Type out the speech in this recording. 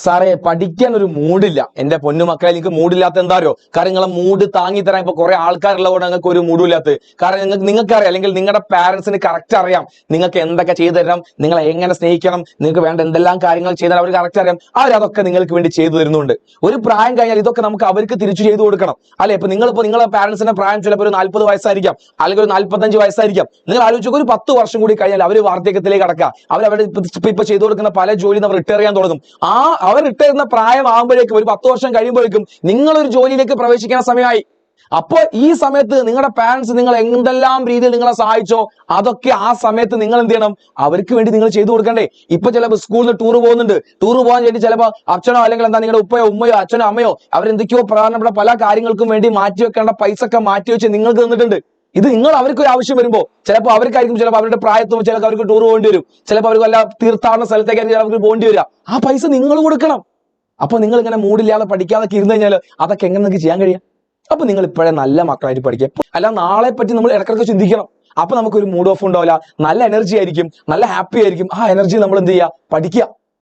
സാറേ പഠിക്കാൻ ഒരു മൂഡില്ല. എന്റെ പൊന്നു മക്കളെ, എനിക്ക് മൂഡില്ലാത്ത എന്താറിയോ? കാരണം നിങ്ങളെ മൂഡ് താങ്ങി തരാൻ ഇപ്പൊ കുറെ ആൾക്കാരുള്ളതുകൊണ്ട് നിങ്ങൾക്ക് ഒരു മൂഡില്ലാത്ത. കാരണം നിങ്ങൾക്കറിയാം, അല്ലെങ്കിൽ നിങ്ങളുടെ പാരന്റ്സിന് കറക്റ്റ് അറിയാം നിങ്ങൾക്ക് എന്തൊക്കെ ചെയ്തു തരണം, നിങ്ങളെ എങ്ങനെ സ്നേഹിക്കണം, നിങ്ങൾക്ക് വേണ്ട എന്തെല്ലാം കാര്യങ്ങൾ ചെയ്താൽ അവർ കറക്റ്റ് അറിയാം. അവരതൊക്കെ നിങ്ങൾക്ക് വേണ്ടി ചെയ്തു തരുന്നുണ്ട്. ഒരു പ്രായം കഴിഞ്ഞാൽ ഇതൊക്കെ നമുക്ക് അവർക്ക് തിരിച്ചു ചെയ്തു കൊടുക്കണം, അല്ലെ? ഇപ്പൊ നിങ്ങളെ പാരന്റ്സിന്റെ പ്രായം ചിലപ്പോൾ ഒരു 40 വയസ്സായിരിക്കാം, അല്ലെങ്കിൽ ഒരു 45 വയസ്സായിരിക്കാം. നിങ്ങൾ ആലോചിച്ചു, ഒരു 10 വർഷം കൂടി കഴിഞ്ഞാൽ അവർ വാർദ്ധക്യത്തിലേക്ക് കടക്കുക. അവരുടെ ഇപ്പൊ ചെയ്തു കൊടുക്കുന്ന പല ജോലിയും അവർ റിട്ടയർ ചെയ്യാൻ തുടങ്ങും. അവർ റിട്ടയർ ചെയ്യുന്ന പ്രായമാകുമ്പോഴേക്കും, ഒരു 10 വർഷം കഴിയുമ്പോഴേക്കും നിങ്ങളൊരു ജോലിയിലേക്ക് പ്രവേശിക്കുന്ന സമയമായി. അപ്പോൾ ഈ സമയത്ത് നിങ്ങളുടെ പാരന്റ്സ് നിങ്ങൾ എന്തെല്ലാം രീതിയിൽ നിങ്ങളെ സഹായിച്ചോ അതൊക്കെ ആ സമയത്ത് നിങ്ങൾ എന്ത് ചെയ്യണം? അവർക്ക് വേണ്ടി നിങ്ങൾ ചെയ്തു കൊടുക്കണ്ടേ? ഇപ്പൊ ചിലപ്പോൾ സ്കൂളിൽ നിന്ന് ടൂർ പോകുന്നുണ്ട്. ടൂർ പോകാൻ വേണ്ടി ചിലപ്പോൾ അച്ഛനോ അല്ലെങ്കിൽ എന്താ നിങ്ങളുടെ ഉപ്പയോ ഉമ്മയോ അച്ഛനോ അമ്മയോ അവരെന്തൊക്കെയോ പ്രധാനപ്പെട്ട പല കാര്യങ്ങൾക്കും വേണ്ടി മാറ്റി വെക്കേണ്ട പൈസ ഒക്കെ മാറ്റി വെച്ച് നിങ്ങൾക്ക് തന്നിട്ടുണ്ട്. ഇത് നിങ്ങൾ അവർക്ക് ഒരു ആവശ്യം വരുമ്പോൾ ചിലപ്പോൾ അവർക്കായിരിക്കും, ചിലപ്പോൾ അവരുടെ പ്രായത്തും ചിലപ്പോൾ അവർക്ക് ടൂർ പോകേണ്ടി വരും, ചിലപ്പോൾ അവർക്ക് വല്ല തീർത്ഥാടന സ്ഥലത്തേക്കായിരിക്കും അവർക്ക് പോകേണ്ടി വരിക. ആ പൈസ നിങ്ങൾ കൊടുക്കണം. അപ്പൊ നിങ്ങൾ ഇങ്ങനെ മൂടില്ലാതെ പഠിക്കാതൊക്കെ ഇരുന്ന് കഴിഞ്ഞാൽ അതൊക്കെ എങ്ങനെ നിങ്ങൾക്ക് ചെയ്യാൻ കഴിയാം? അപ്പൊ നിങ്ങൾ ഇപ്പോഴേ നല്ല മക്കളായിട്ട് പഠിക്കുക. അല്ല, നാളെ പറ്റി നമ്മൾ ഇടയ്ക്കിടയ്ക്ക് ചിന്തിക്കണം. അപ്പൊ നമുക്കൊരു മൂഡ് ഓഫ് ഉണ്ടാവില്ല, നല്ല എനർജി ആയിരിക്കും, നല്ല ഹാപ്പി ആയിരിക്കും. ആ എനർജി നമ്മൾ എന്ത് ചെയ്യുക? പഠിക്കുക.